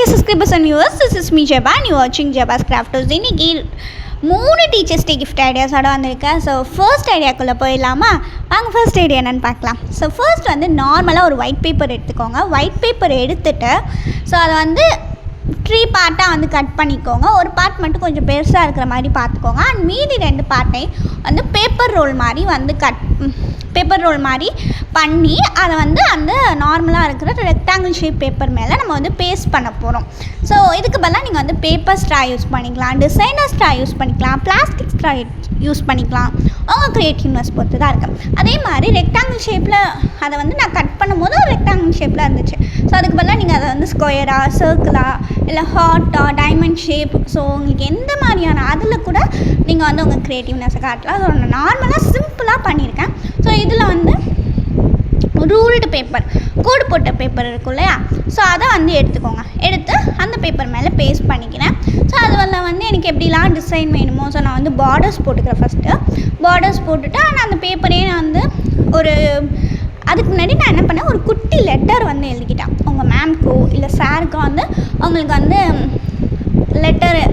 dear subscribers and viewers, this is me Jeba and you are watching Jeba's Craft House. இன்னைக்கு 3 teachers day gift ஐடியாஸோட வந்திருக்கேன். So first ஐடியாக்குள்ளே போயிடலாமா? வாங்க first idea என்னென்னு பார்க்கலாம். So first வந்து நார்மலாக ஒரு ஒயிட் பேப்பர் எடுத்துக்கோங்க. ஒயிட் பேப்பர் எடுத்துகிட்டு ஸோ அதை வந்து 3 பார்ட்டாக வந்து கட் பண்ணிக்கோங்க. ஒரு பார்ட் மட்டும் கொஞ்சம் பெருசாக இருக்கிற மாதிரி பார்த்துக்கோங்க. அண்ட் மீதி 2 பார்ட்டையும் வந்து பேப்பர் ரோல் மாதிரி பண்ணி அதை வந்து அந்த நார்மலாக இருக்கிற ரெக்டாங்கிள் ஷேப் பேப்பர் மேலே நம்ம வந்து பேஸ்ட் பண்ண போகிறோம். ஸோ இதுக்கு பதிலாக நீங்கள் வந்து பேப்பர் ஸ்ட்ரா யூஸ் பண்ணிக்கலாம், டிசைனர் ஸ்ட்ரா யூஸ் பண்ணிக்கலாம், பிளாஸ்டிக் ஸ்ட்ரா யூஸ் பண்ணிக்கலாம். உங்கள் க்ரியேட்டிவ்னஸ் பொறுத்து தான் இருக்குது. அதே மாதிரி ரெக்டாங்கிள் ஷேப்பில் அதை வந்து நான் கட் பண்ணும்போது ஒரு ரெக்டாங்கிள் ஷேப்பில் இருந்துச்சு. ஸோ அதுக்கு பதிலாக நீங்கள் அதை வந்து ஸ்கொயராக, சர்க்கிளாக, இல்லை ஹார்ட்டாக, டைமண்ட் ஷேப், ஸோ உங்களுக்கு எந்த மாதிரியான அதில் கூட நீங்கள் வந்து உங்கள் க்ரியேட்டிவ்னஸை காட்டலாம். ஸோ நான் நார்மலாக சிம்பிளாக பண்ணியிருக்கேன். ஸோ இதில் வந்து ரூல்டு பேப்பர், கோடு போட்ட பேப்பர் இருக்கும் இல்லையா, ஸோ அதை வந்து எடுத்துக்கோங்க. எடுத்து அந்த பேப்பர் மேலே பேஸ்ட் பண்ணிக்கிறேன். ஸோ அதில் வந்து எனக்கு எப்படிலாம் டிசைன் வேணுமோ, ஸோ நான் வந்து பார்டர்ஸ் போட்டுக்கிறேன். ஃபஸ்ட்டு பார்டர்ஸ் போட்டுட்டு ஆனால் அந்த பேப்பரே நான் வந்து ஒரு அதுக்கு முன்னாடி நான் என்ன பண்ணேன், ஒரு குட்டி லெட்டர் வந்து எழுதிக்கிட்டேன். உங்கள் மேம்க்கோ இல்லை சாருக்கோ வந்து அவங்களுக்கு வந்து லெட்டரு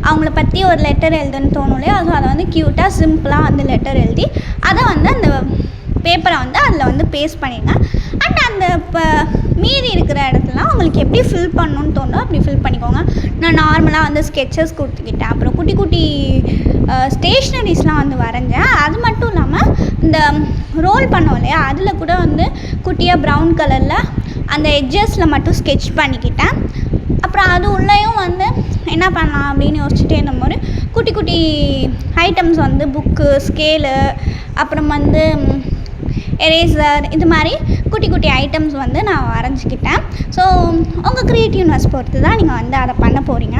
அவங்கள பற்றி ஒரு லெட்டர் எழுதுன்னு தோணும் இல்லையா, ஸோ அதை வந்து க்யூட்டாக சிம்பிளாக வந்து லெட்டர் எழுதி அதை வந்து அந்த பேப்பரை வந்து அதில் வந்து பேஸ்ட் பண்ணிடுங்க. அண்ட் அந்த இப்போ மீதி இருக்கிற இடத்துலாம் உங்களுக்கு எப்படி ஃபில் பண்ணணுன்னு தோணும் அப்படி ஃபில் பண்ணிக்கோங்க. நான் நார்மலாக வந்து ஸ்கெட்சஸ் கொடுத்துக்கிட்டேன். அப்புறம் குட்டி குட்டி ஸ்டேஷ்னரிஸ்லாம் வந்து வரைஞ்சேன். அது மட்டும் இல்லாமல் இந்த ரோல் பண்ணோம் இல்லையா, அதில் கூட வந்து குட்டியாக ப்ரௌன் கலரில் அந்த எட்ஜஸில் மட்டும் ஸ்கெட்ச் பண்ணிக்கிட்டேன். அப்புறம் அது உள்ளேயும் வந்து என்ன பண்ணலாம் அப்படின்னு யோசிச்சுட்டே இருந்தபோது குட்டி குட்டி ஐட்டம்ஸ் வந்து புக்கு, ஸ்கேலு, அப்புறம் வந்து எரேசர், இது மாதிரி குட்டி குட்டி ஐட்டம்ஸ் வந்து நான் வரைஞ்சிக்கிட்டேன். ஸோ உங்கள் க்ரியேட்டிவ்னஸ் பொறுத்து தான் நீங்கள் வந்து அதை பண்ண போகிறீங்க.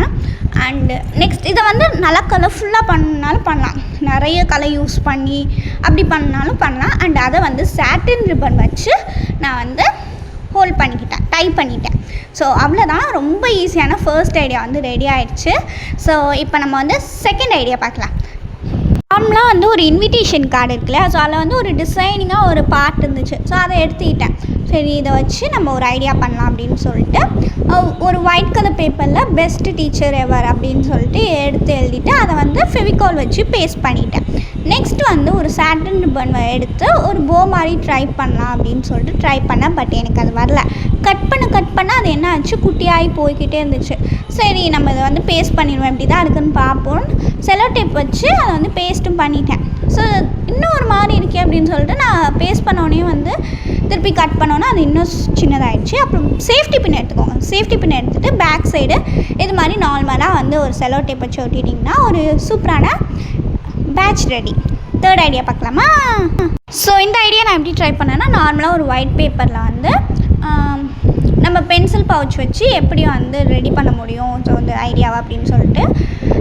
அண்டு நெக்ஸ்ட் இதை வந்து நல்லா கலர்ஃபுல்லாக பண்ணாலும் பண்ணலாம், நிறைய கலர் யூஸ் பண்ணி அப்படி பண்ணாலும் பண்ணலாம். அண்ட் அதை வந்து சாட்டின் ரிப்பன் வச்சு நான் வந்து ஹோல்ட் பண்ணிக்கிட்டேன், டைப் பண்ணிட்டேன். ஸோ அவ்வளோதான், ரொம்ப ஈஸியான ஃபர்ஸ்ட் ஐடியா வந்து ரெடி ஆகிடுச்சு. ஸோ இப்போ நம்ம வந்து செகண்ட் ஐடியா பார்க்கலாம். நார்மலாக வந்து ஒரு இன்விடேஷன் கார்டு இருக்குல்ல, ஸோ அதில் வந்து ஒரு டிசைனிங்காக ஒரு பார்ட் இருந்துச்சு. ஸோ அதை எடுத்துக்கிட்டேன். சரி, இதை வச்சு நம்ம ஒரு ஐடியா பண்ணலாம் அப்படின்னு சொல்லிட்டு ஒரு ஒயிட் கலர் பேப்பரில் பெஸ்ட் டீச்சர் எவர் அப்படின்னு சொல்லிட்டு எடுத்து எழுதிட்டு அதை வந்து ஃபெவிகால் வச்சு பேஸ்ட் பண்ணிட்டேன். நெக்ஸ்ட் வந்து ஒரு சாட்டின் ரிப்பன் எடுத்து ஒரு போ மாதிரி ட்ரை பண்ணலாம் அப்படின்னு சொல்லிட்டு ட்ரை பண்ணேன். பட் எனக்கு அது வரல. கட் பண்ண அது என்ன ஆச்சு, குட்டியாகி போய்கிட்டே இருந்துச்சு. சரி, நம்ம இதை வந்து பேஸ்ட் பண்ணிடுவோம், எப்படி தான் இருக்குதுன்னு பார்ப்போம். செலோ டேப் வச்சு அதை வந்து பேஸ்ட்டும் பண்ணிட்டேன். ஸோ இன்னும் ஒரு மாதிரி இருக்கே அப்படின்னு சொல்லிட்டு நான் பேஸ்ட் பண்ணோடனே வந்து திருப்பி கட் பண்ணோன்னா அது இன்னும் சின்னதாகிடுச்சு. அப்புறம் சேஃப்டி பின் எடுத்துக்கோங்க. சேஃப்டி பின் எடுத்துகிட்டு பேக் சைடு இது மாதிரி நார்மலாக வந்து ஒரு செலோ டேப் வச்சு ஒட்டிட்டிங்கன்னா ஒரு சூப்பரான பேட்ச் ரெடி. தேர்ட் ஐடியா பார்க்கலாமா? ஸோ இந்த ஐடியா நான் எப்படி ட்ரை பண்ணேன்னா, நார்மலாக ஒரு ஒயிட் பேப்பரில் வந்து நம்ம பென்சில் பவுச் வச்சு எப்படி வந்து ரெடி பண்ண முடியும், ஸோ இந்த ஐடியாவை அப்படின்னு சொல்லிட்டு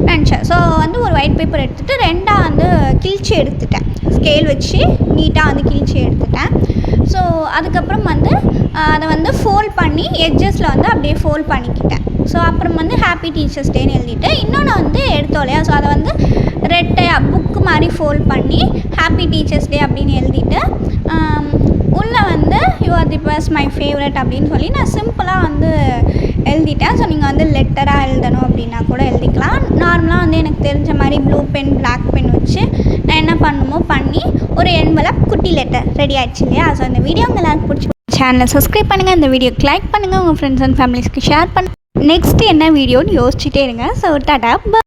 நினச்சேன். ஸோ வந்து ஒரு ஒயிட் பேப்பர் எடுத்துகிட்டு 2 வந்து கிழிச்சி எடுத்துட்டேன். ஸ்கேல் வச்சு நீட்டாக வந்து கிழிச்சி எடுத்துட்டேன். ஸோ அதுக்கப்புறம் வந்து அதை வந்து ஃபோல்ட் பண்ணி எட்ஜஸில் வந்து அப்படியே ஃபோல்ட் பண்ணிக்கிட்டேன். ஸோ அப்புறம் வந்து ஹாப்பி டீச்சர்ஸ் டேன்னு எழுதிட்டு இன்னொன்று வந்து எடுத்தோம் இல்லையா, ஸோ அதை வந்து ரெட்டையாக புக்கு மாதிரி ஃபோல்ட் பண்ணி ஹாப்பி டீச்சர்ஸ் டே அப்படின்னு எழுதிட்டு உள்ளே வந்து you are the best my favourite அப்படின்னு சொல்லி நான் சிம்பிளாக வந்து எழுதிட்டேன். ஸோ நீங்கள் வந்து லெட்டராக எழுதணும் அப்படின்னா கூட எழுதிக்கலாம். நார்மலாக வந்து எனக்கு தெரிஞ்ச மாதிரி ப்ளூ பென், பிளாக் பென் வச்சு நான் என்ன பண்ணணுமோ பண்ணி ஒரு என்வலப் குட்டி லெட்டர் ரெடி ஆகிடுச்சு இல்லையா. ஸோ இந்த வீடியோ உங்கள் எல்லாருக்கும் பிடிச்சி சேனலை சப்ஸ்கிரைப் பண்ணுங்கள், இந்த வீடியோக்கு லைக் பண்ணுங்கள், உங்கள் ஃப்ரெண்ட்ஸ் அண்ட் ஃபேமிலிஸ்க்கு ஷேர் பண்ணுங்கள். நெக்ஸ்ட் என்ன வீடியோன்னு யோசிச்சுட்டே இருங்க. ஸோ டாடா.